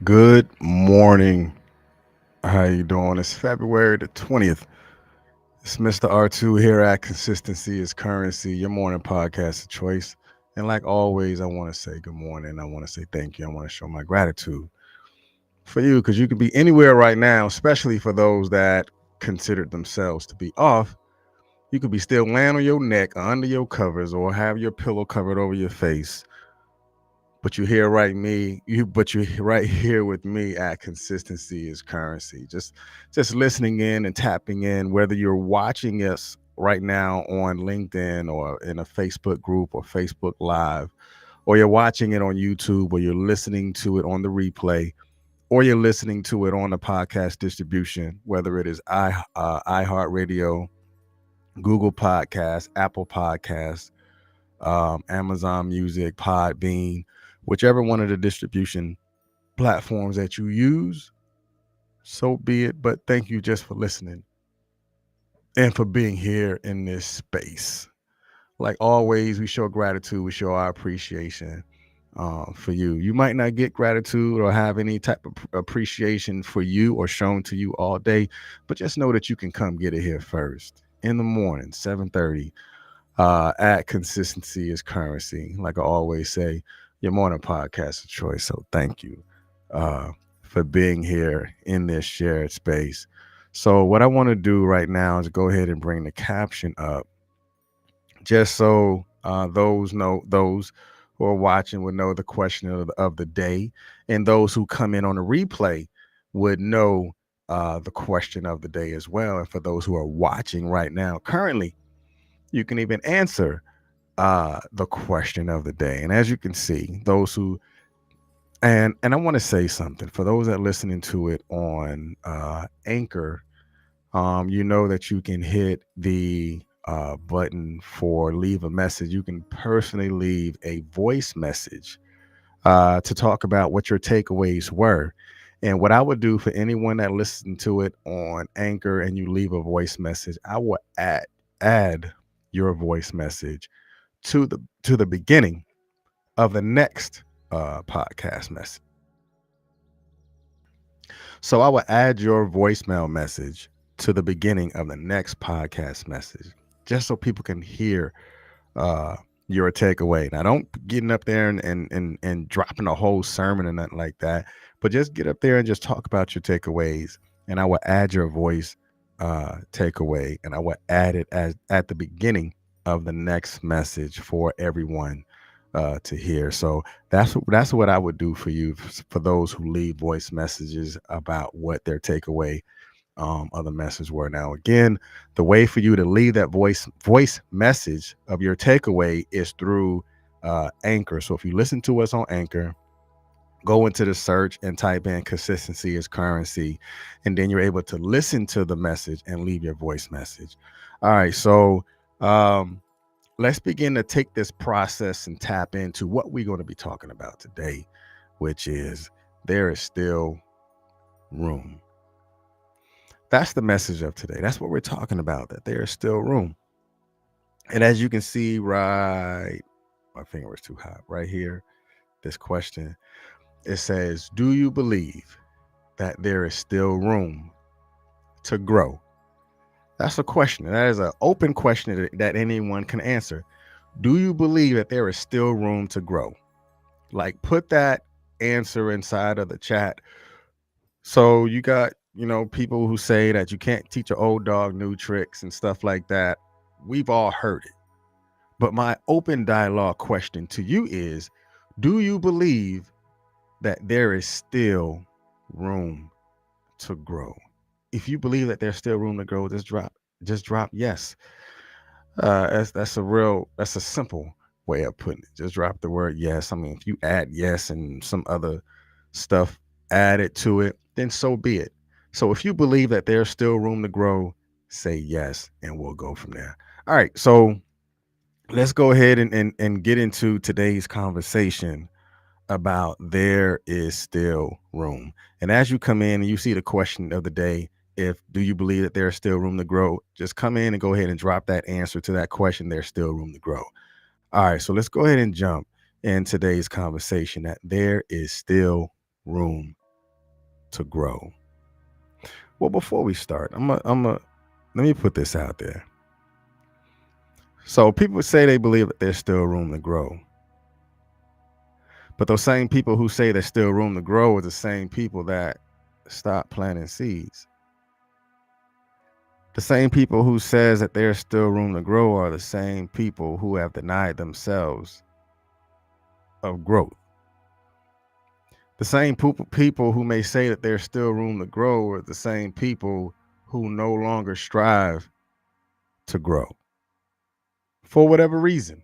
Good morning. How you doing? It's February the 20th. It's Mr. R2 here at Consistency is Currency, your morning podcast of choice. And like always, I want to say good morning. I want to say thank you. I want to show my gratitude for you because you could be anywhere right now, especially for those that considered themselves to be off. You could be still laying on your neck or under your covers or have your pillow covered over your face, but you're right here with me at Consistency is Currency. Just listening in and tapping in, whether you're watching us right now on LinkedIn or in a Facebook group or Facebook Live, or you're watching it on YouTube, or you're listening to it on the replay, or you're listening to it on the podcast distribution, whether it is iHeartRadio, Google Podcasts, Apple Podcasts, Amazon Music, Podbean, whichever one of the distribution platforms that you use, so be it. But thank you just for listening and for being here in this space. Like always, we show gratitude, we show our appreciation for you. You might not get gratitude or have any type of appreciation for you or shown to you all day, but just know that you can come get it here first in the morning, 7:30. At Consistency is Currency. Like I always say, your morning podcast of choice. So thank you uh, for being here in this shared space. So what I want to do right now is go ahead and bring the caption up, just so those who are watching would know the question of the day, and those who come in on a replay would know the question of the day as well. And for those who are watching right now, currently, you can even answer the question of the day. And as you can see, those who and I want to say something for those that are listening to it on Anchor. You know that you can hit the button for leave a message. You can personally leave a voice message to talk about what your takeaways were. And what I would do for anyone that listened to it on Anchor and you leave a voice message, I will add your voice message to the beginning of the next podcast message. So I will add your voicemail message to the beginning of the next podcast message, just so people can hear uh, your takeaway. Now, don't getting up there and dropping a whole sermon or nothing like that, but just get up there and just talk about your takeaways. And I will add your voice takeaway, and I will add it as at the beginning of the next message for everyone to hear. So that's what I would do for you, for those who leave voice messages about what their takeaway of the message were. Now, again, the way for you to leave that voice message of your takeaway is through Anchor. So if you listen to us on Anchor, go into the search and type in Consistency is Currency, and then you're able to listen to the message and leave your voice message. All right, so um, let's begin to take this process and tap into what we're going to be talking about today, which is there is still room. That's the message of today. That's what we're talking about, that there is still room. And as you can see, right, my finger was too hot, right here, this question, it says, do you believe that there is still room to grow? That's a question. That is an open question that anyone can answer. Do you believe that there is still room to grow? Like, put that answer inside of the chat. So you got, people who say that you can't teach an old dog new tricks and stuff like that. We've all heard it. But my open dialogue question to you is, do you believe that there is still room to grow? If you believe that there's still room to grow, just drop yes. That's a simple way of putting it. Just drop the word yes. I mean, if you add yes and some other stuff added to it, then so be it. So if you believe that there's still room to grow, say yes, and we'll go from there. All right. So let's go ahead and get into today's conversation about there is still room. And as you come in and you see the question of the day, if do you believe that there's still room to grow, just come in and go ahead and drop that answer to that question. There's still room to grow. All right, so let's go ahead and jump in today's conversation that there is still room to grow. Well, before we start, let me put this out there. So people say they believe that there's still room to grow. But those same people who say there's still room to grow are the same people that stop planting seeds. The same people who says that there's still room to grow are the same people who have denied themselves of growth. The same people who may say that there's still room to grow are the same people who no longer strive to grow for whatever reason.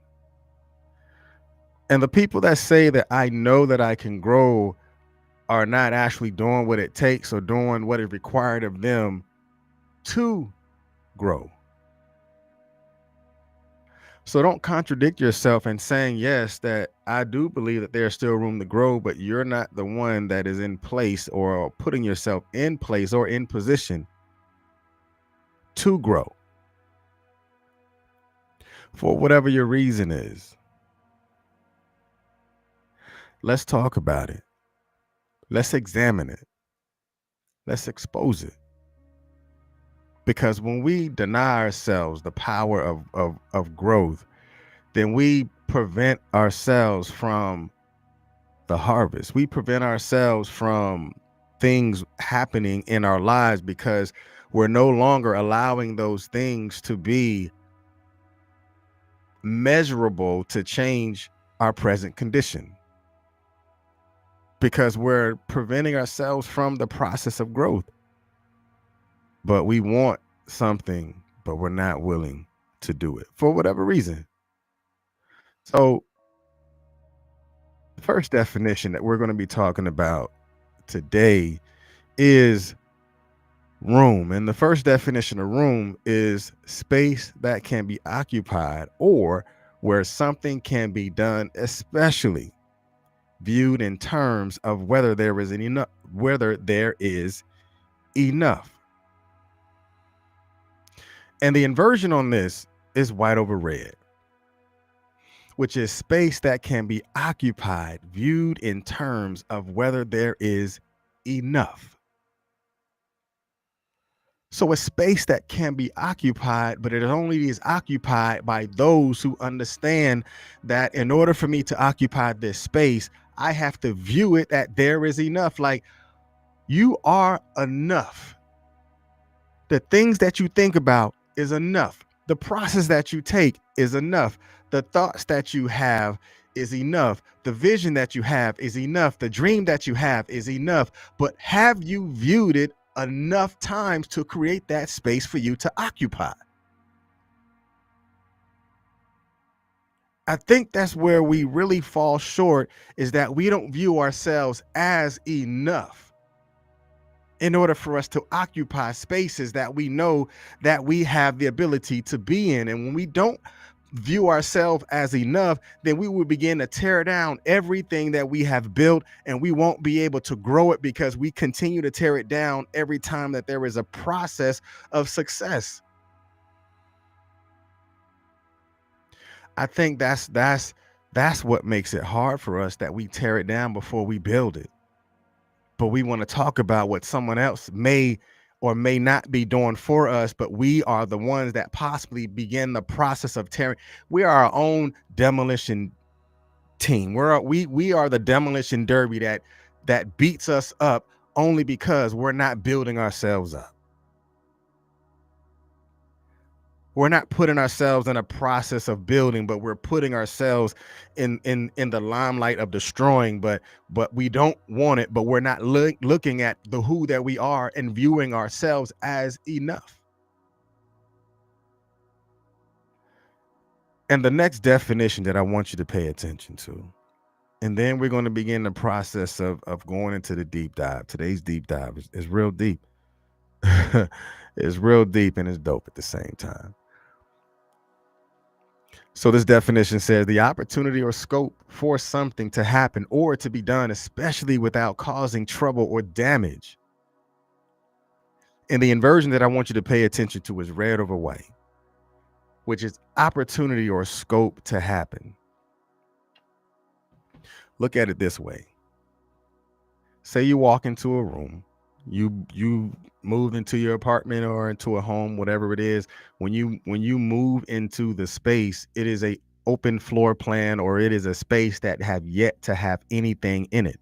And the people that say that I know that I can grow are not actually doing what it takes or doing what is required of them to grow. So don't contradict yourself in saying, yes, that I do believe that there's still room to grow, but you're not the one that is in place or putting yourself in place or in position to grow. For whatever your reason is. Let's talk about it. Let's examine it. Let's expose it. Because when we deny ourselves the power of growth, then we prevent ourselves from the harvest. We prevent ourselves from things happening in our lives because we're no longer allowing those things to be measurable to change our present condition. Because we're preventing ourselves from the process of growth. But we want something, but we're not willing to do it for whatever reason. So the first definition that we're going to be talking about today is room. And the first definition of room is space that can be occupied or where something can be done, especially viewed in terms of whether there is enough. And the inversion on this is white over red, which is space that can be occupied, viewed in terms of whether there is enough. So a space that can be occupied, but it only is occupied by those who understand that in order for me to occupy this space, I have to view it that there is enough. Like, you are enough. The things that you think about is enough. The process that you take is enough. The thoughts that you have is enough. The vision that you have is enough. The dream that you have is enough. But have you viewed it enough times to create that space for you to occupy? I think that's where we really fall short, is that we don't view ourselves as enough in order for us to occupy spaces that we know that we have the ability to be in. And when we don't view ourselves as enough, then we will begin to tear down everything that we have built, and we won't be able to grow it because we continue to tear it down every time that there is a process of success. I think that's what makes it hard for us, that we tear it down before we build it. But we want to talk about what someone else may or may not be doing for us, but we are the ones that possibly begin the process of tearing. We are our own demolition team. We are the demolition derby that beats us up only because we're not building ourselves up. We're not putting ourselves in a process of building, but we're putting ourselves in the limelight of destroying. But we don't want it. But we're not looking at the who that we are and viewing ourselves as enough. And the next definition that I want you to pay attention to, and then we're going to begin the process of going into the deep dive. Today's deep dive is real deep. It's real deep and it's dope at the same time. So this definition says the opportunity or scope for something to happen or to be done, especially without causing trouble or damage. And the inversion that I want you to pay attention to is red over white, which is opportunity or scope to happen. Look at it this way. Say you walk into a room You moved into your apartment or into a home, whatever it is. When you move into the space, it is a open floor plan, or it is a space that have yet to have anything in it.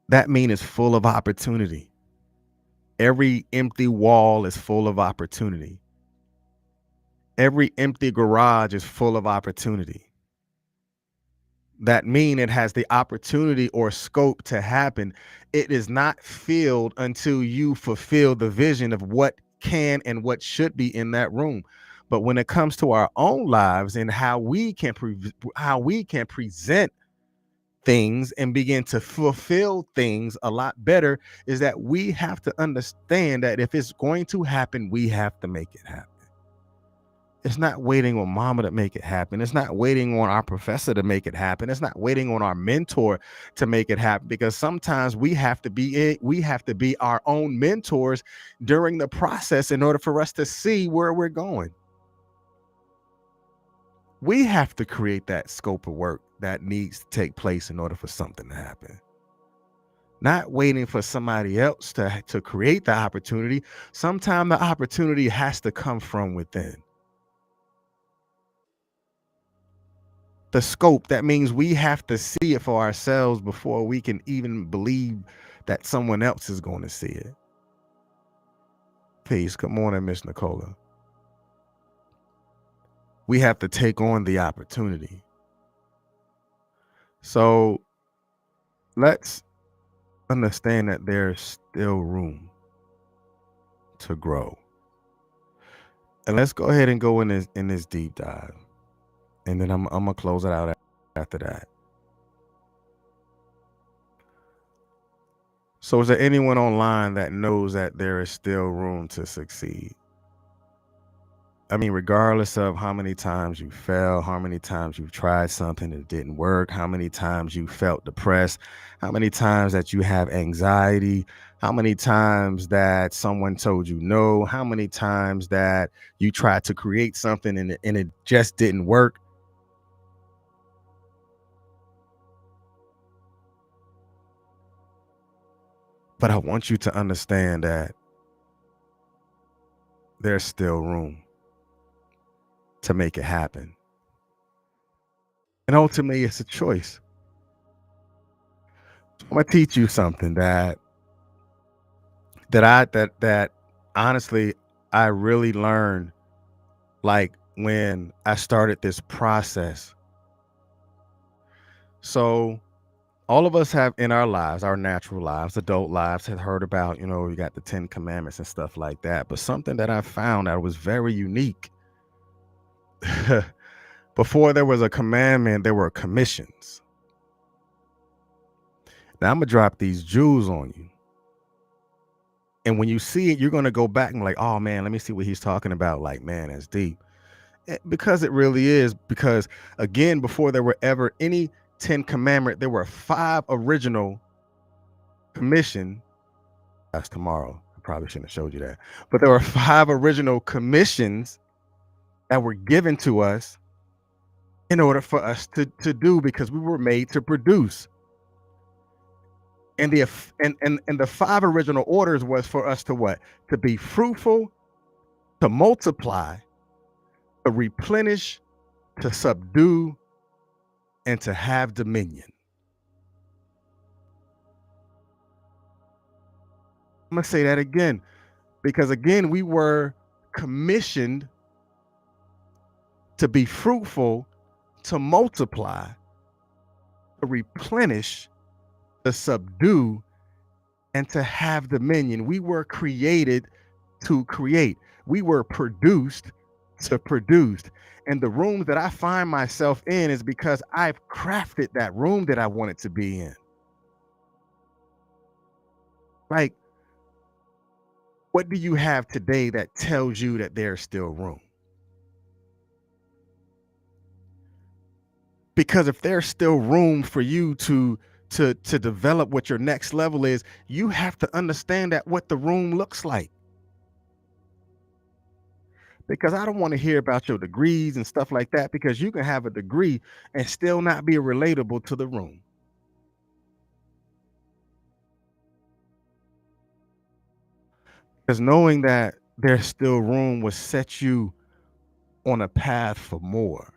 That mean it's full of opportunity. Every empty wall is full of opportunity. Every empty garage is full of opportunity. That mean it has the opportunity or scope to happen. It is not filled until you fulfill the vision of what can and what should be in that room. But when it comes to our own lives and how we can present things and begin to fulfill things a lot better, is that we have to understand that if it's going to happen, we have to make it happen. It's not waiting on mama to make it happen. It's not waiting on our professor to make it happen. It's not waiting on our mentor to make it happen, because sometimes we have to be our own mentors during the process in order for us to see where we're going. We have to create that scope of work that needs to take place in order for something to happen. Not waiting for somebody else to create the opportunity. Sometimes the opportunity has to come from within. The scope, that means we have to see it for ourselves before we can even believe that someone else is going to see it. Peace. Good morning, Miss Nicola. We have to take on the opportunity. So let's understand that there's still room to grow. And let's go ahead and go in this deep dive. And then I'm gonna close it out after that. So is there anyone online that knows that there is still room to succeed? I mean, regardless of how many times you fell, how many times you've tried something that didn't work, how many times you felt depressed, how many times that you have anxiety, how many times that someone told you no, how many times that you tried to create something and it just didn't work. But I want you to understand that there's still room to make it happen. And ultimately, it's a choice. So I'm gonna teach you something that honestly I really learned, like, when I started this process. So all of us have in our lives, our natural lives, adult lives, have heard about, you got the 10 commandments and stuff like that. But something that I found that was very unique. Before there was a commandment, there were commissions. Now I'm gonna drop these jewels on you. And when you see it, you're gonna go back and like, oh man, let me see what he's talking about. Like, man, that's deep. Because it really is. Because again, before there were ever any 10 commandment, there were 5 original commission. That's tomorrow. I probably shouldn't have showed you that. But there were 5 original commissions that were given to us in order for us to do, because we were made to produce. And the 5 original orders was for us to what? To be fruitful, to multiply, to replenish, to subdue, and to have dominion. I'm gonna say that again, because again, we were commissioned to be fruitful, to multiply, to replenish, to subdue, and to have dominion. We were created to create. We were produced to produce. And the room that I find myself in is because I've crafted that room that I wanted to be in. Like, what do you have today that tells you that there's still room? Because if there's still room for you to develop what your next level is, you have to understand that what the room looks like. Because I don't want to hear about your degrees and stuff like that, because you can have a degree and still not be relatable to the room. Because knowing that there's still room will set you on a path for more.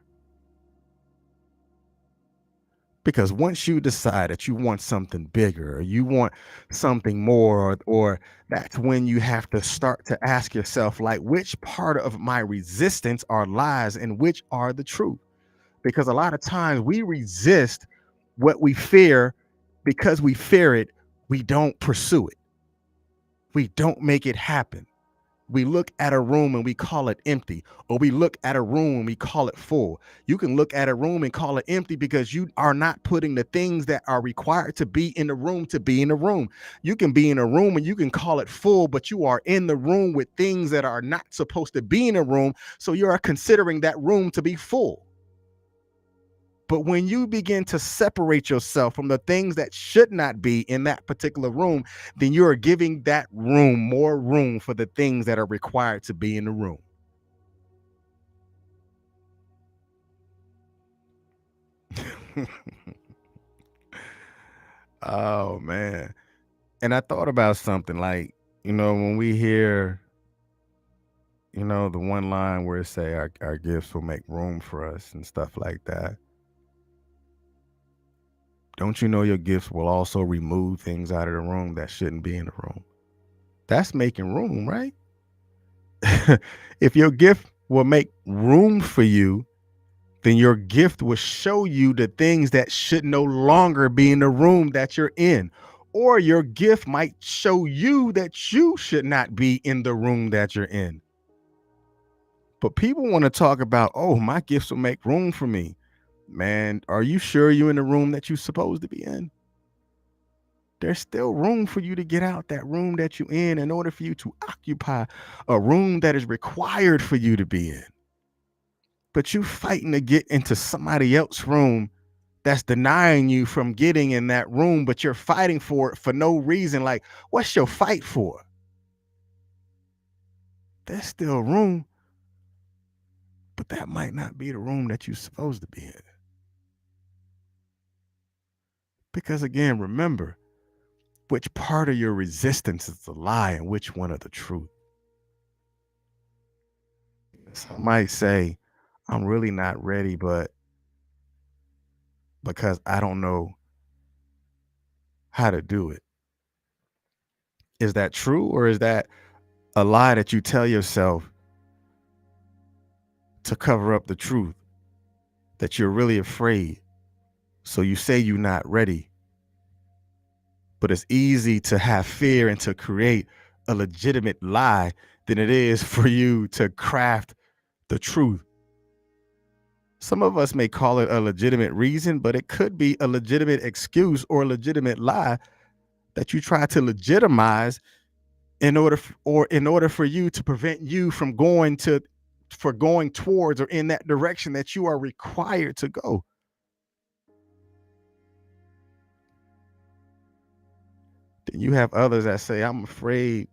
Because once you decide that you want something bigger, or you want something more, or that's when you have to start to ask yourself, like, which part of my resistance are lies and which are the truth? Because a lot of times we resist what we fear because we fear it, we don't pursue it, we don't make it happen. We look at a room and we call it empty, or we look at a room and we call it full. You can look at a room and call it empty because you are not putting the things that are required to be in the room to be in the room. You can be in a room and you can call it full, but you are in the room with things that are not supposed to be in a room. So you are considering that room to be full. But when you begin to separate yourself from the things that should not be in that particular room, then you are giving that room more room for the things that are required to be in the room. Oh man. And I thought about something like, when we hear, the one line where it say our gifts will make room for us and stuff like that. Don't you know your gifts will also remove things out of the room that shouldn't be in the room? That's making room, right? If your gift will make room for you, then your gift will show you the things that should no longer be in the room that you're in. Or your gift might show you that you should not be in the room that you're in. But people want to talk about, oh, my gifts will make room for me. Man, are you sure you're in the room that you're supposed to be in? There's still room for you to get out that room that you're in order for you to occupy a room that is required for you to be in. But you fighting to get into somebody else's room that's denying you from getting in that room, but you're fighting for it for no reason. Like, what's your fight for? There's still room, but that might not be the room that you're supposed to be in. Because again, remember, which part of your resistance is the lie and which one of the truth. Some might say, I'm really not ready, but because I don't know how to do it. Is that true, or is that a lie that you tell yourself to cover up the truth, that you're really afraid? So you say you're not ready, but it's easy to have fear and to create a legitimate lie than it is for you to craft the truth. Some of us may call it a legitimate reason, but it could be a legitimate excuse or a legitimate lie that you try to legitimize in order for you to prevent you from going towards or in that direction that you are required to go. Then you have others that say, I'm afraid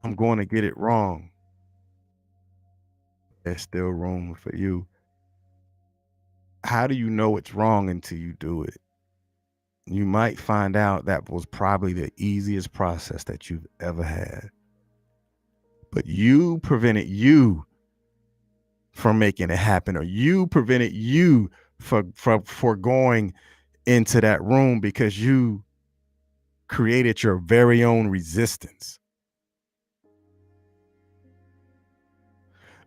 I'm going to get it wrong. There's still room for you. How do you know it's wrong until you do it? You might find out that was probably the easiest process that you've ever had. But you prevented you from making it happen, or you prevented you for going into that room because you created your very own resistance.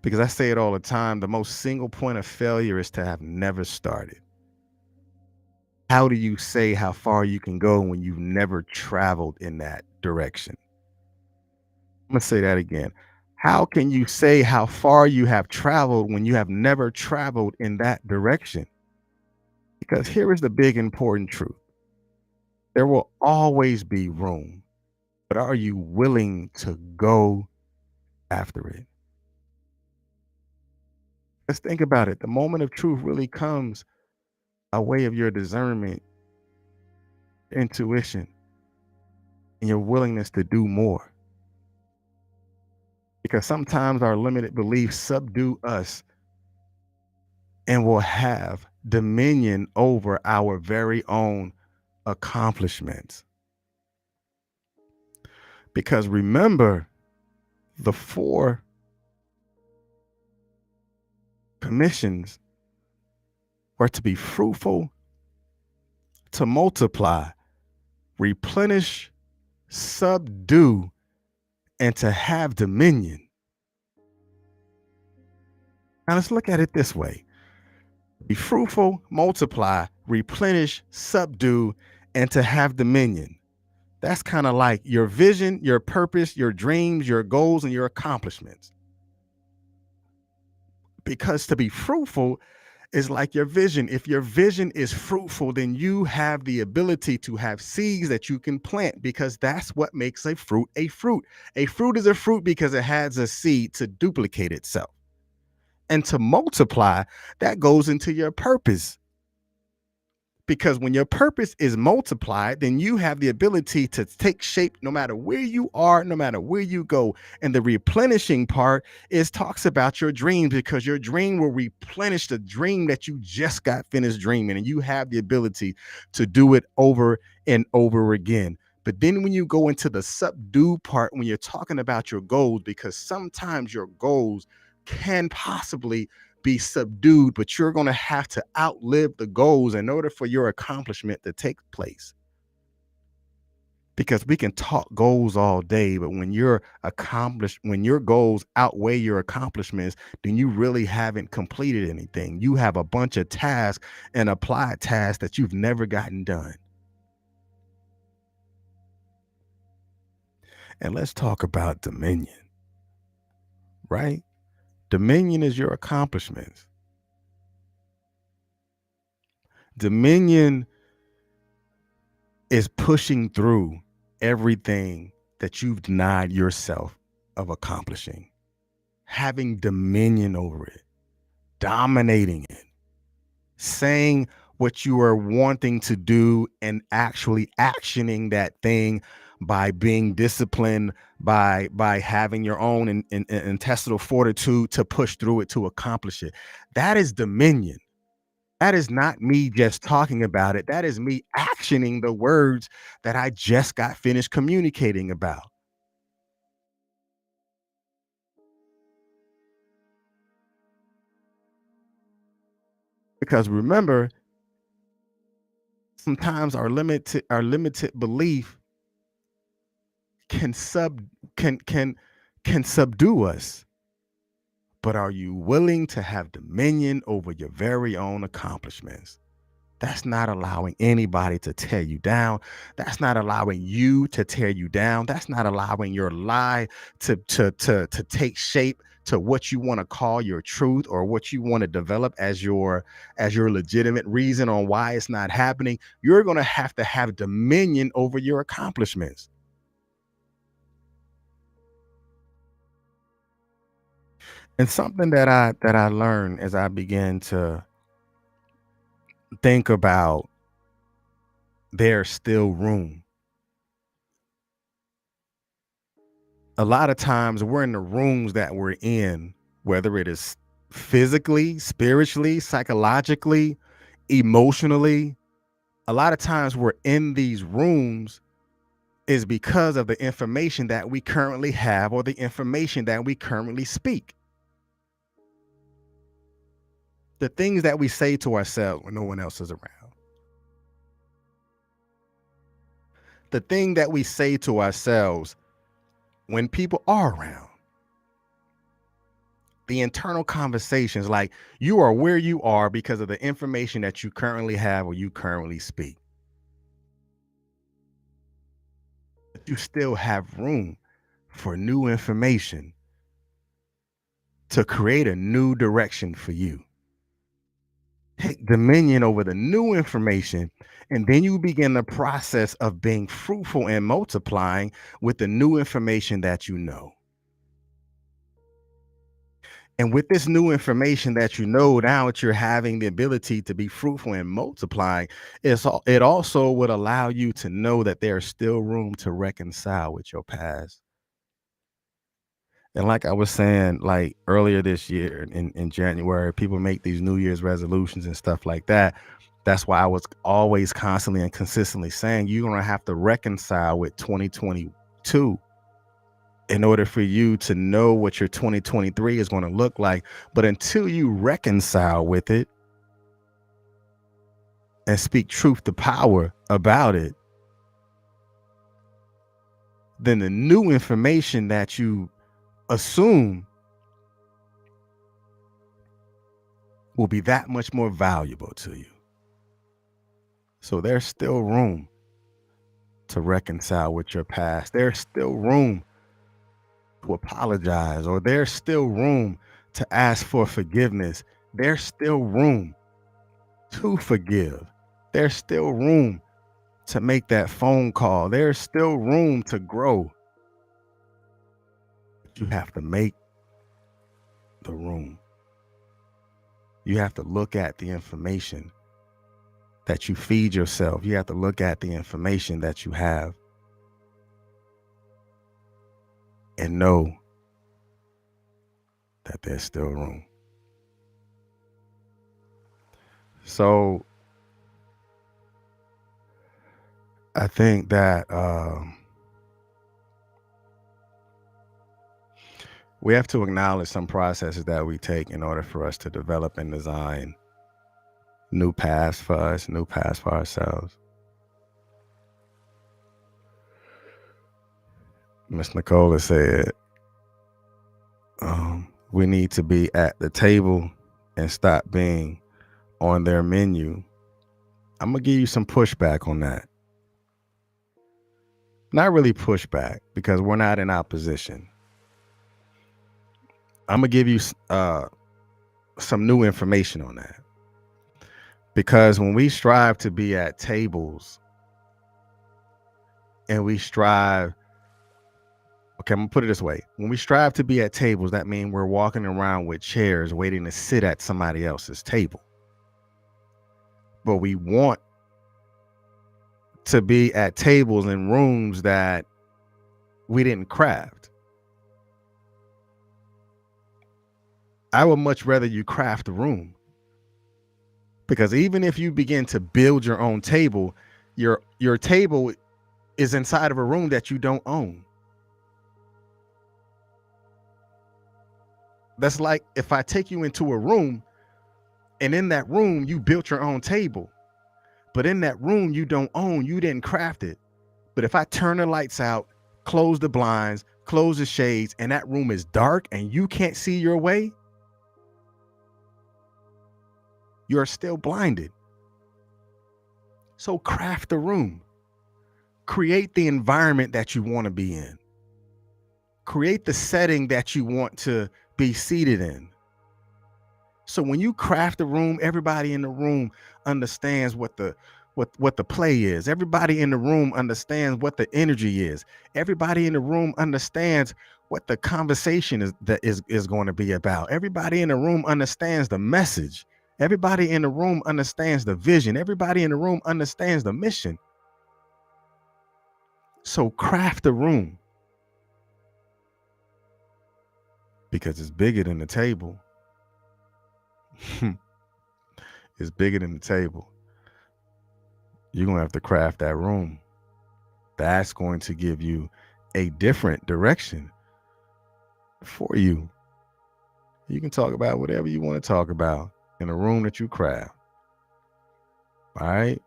Because I say it all the time, the most single point of failure is to have never started. How do you say how far you can go when you've never traveled in that direction? I'm going to say that again. How can you say how far you have traveled when you have never traveled in that direction? Because here is the big important truth. There will always be room, but are you willing to go after it? Let's think about it. The moment of truth really comes a way of your discernment, intuition, and your willingness to do more. Because sometimes our limited beliefs subdue us and will have dominion over our very own accomplishments. Because remember, the four commissions were to be fruitful, to multiply, replenish, subdue, and to have dominion. Now let's look at it this way: be fruitful, multiply, replenish, subdue, and to have dominion. That's kind of like your vision, your purpose, your dreams, your goals, and your accomplishments. Because to be fruitful is like your vision. If your vision is fruitful, then you have the ability to have seeds that you can plant, because that's what makes a fruit a fruit. A fruit is a fruit because it has a seed to duplicate itself. And to multiply, that goes into your purpose. Because when your purpose is multiplied, then you have the ability to take shape no matter where you are, no matter where you go. And the replenishing part is talks about your dreams, because your dream will replenish the dream that you just got finished dreaming, and you have the ability to do it over and over again. But then when you go into the subdue part, when you're talking about your goals, because sometimes your goals can possibly be subdued, but you're going to have to outlive the goals in order for your accomplishment to take place. Because we can talk goals all day, but when you're accomplished, when your goals outweigh your accomplishments, then you really haven't completed anything. You have a bunch of tasks and applied tasks that you've never gotten done. And let's talk about dominion, right? Dominion is your accomplishments. Dominion is pushing through everything that you've denied yourself of accomplishing, having dominion over it, dominating it, saying what you are wanting to do and actually actioning that thing by being disciplined, by having your own intestinal fortitude to push through it, to accomplish it. That is dominion. That is not me just talking about it. That is me actioning the words that I just got finished communicating about. Because remember, sometimes our limited belief can sub can subdue us. But are you willing to have dominion over your very own accomplishments? That's not allowing anybody to tear you down. That's not allowing you to tear you down. That's not allowing your lie to take shape to what you want to call your truth, or what you want to develop as your legitimate reason on why it's not happening. You're going to have dominion over your accomplishments. And something that I learned as I began to think about, there's still room. A lot of times we're in the rooms that we're in, whether it is physically, spiritually, psychologically, emotionally. A lot of times we're in these rooms is because of the information that we currently have, or the information that we currently speak. The things that we say to ourselves when no one else is around. The thing that we say to ourselves when people are around. The internal conversations, like, you are where you are because of the information that you currently have or you currently speak. But you still have room for new information to create a new direction for you. Take dominion over the new information, and then you begin the process of being fruitful and multiplying with the new information that you know. And with this new information that you know, now that you're having the ability to be fruitful and multiplying, it also would allow you to know that there's still room to reconcile with your past. And like I was saying, like earlier this year in January, people make these New Year's resolutions and stuff like that. That's why I was always constantly and consistently saying, you're going to have to reconcile with 2022. in order for you to know what your 2023 is going to look like. But until you reconcile with it and speak truth to power about it, then the new information that you assume will be that much more valuable to you. So there's still room to reconcile with your past. There's still room to apologize, or there's still room to ask for forgiveness. There's still room to forgive. There's still room to make that phone call. There's still room to grow. You have to make the room. You have to look at the information that you feed yourself. You have to look at the information that you have and know that there's still room. So I think that we have to acknowledge some processes that we take in order for us to develop and design new paths for us, new paths for ourselves. Miss Nicola said, we need to be at the table and stop being on their menu. I'm going to give you some pushback on that. Not really pushback, because we're not in opposition. I'm going to give you some new information on that. Because when we strive to be at tables and we strive, okay, I'm going to put it this way. When we strive to be at tables, that means we're walking around with chairs waiting to sit at somebody else's table. But we want to be at tables in rooms that we didn't craft. I would much rather you craft a room. Because even if you begin to build your own table, your table is inside of a room that you don't own. That's like if I take you into a room and in that room you built your own table, but in that room you don't own, you didn't craft it. But if I turn the lights out, close the blinds, close the shades, and that room is dark and you can't see your way, you're still blinded. So craft the room. Create the environment that you want to be in. Create the setting that you want to be seated in. So when you craft the room, everybody in the room understands what the play is. Everybody in the room understands what the energy is. Everybody in the room understands what the conversation is going to be about. Everybody in the room understands the message. Everybody in the room understands the vision. Everybody in the room understands the mission. So craft the room, because it's bigger than the table. It's bigger than the table. You're going to have to craft that room. That's going to give you a different direction for you. You can talk about whatever you want to talk about in a room that you craft. All right.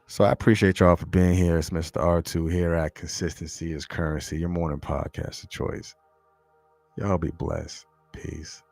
So I appreciate y'all for being here. It's Mr. R2 here at Consistency is Currency, your morning podcast of choice. Y'all be blessed. Peace.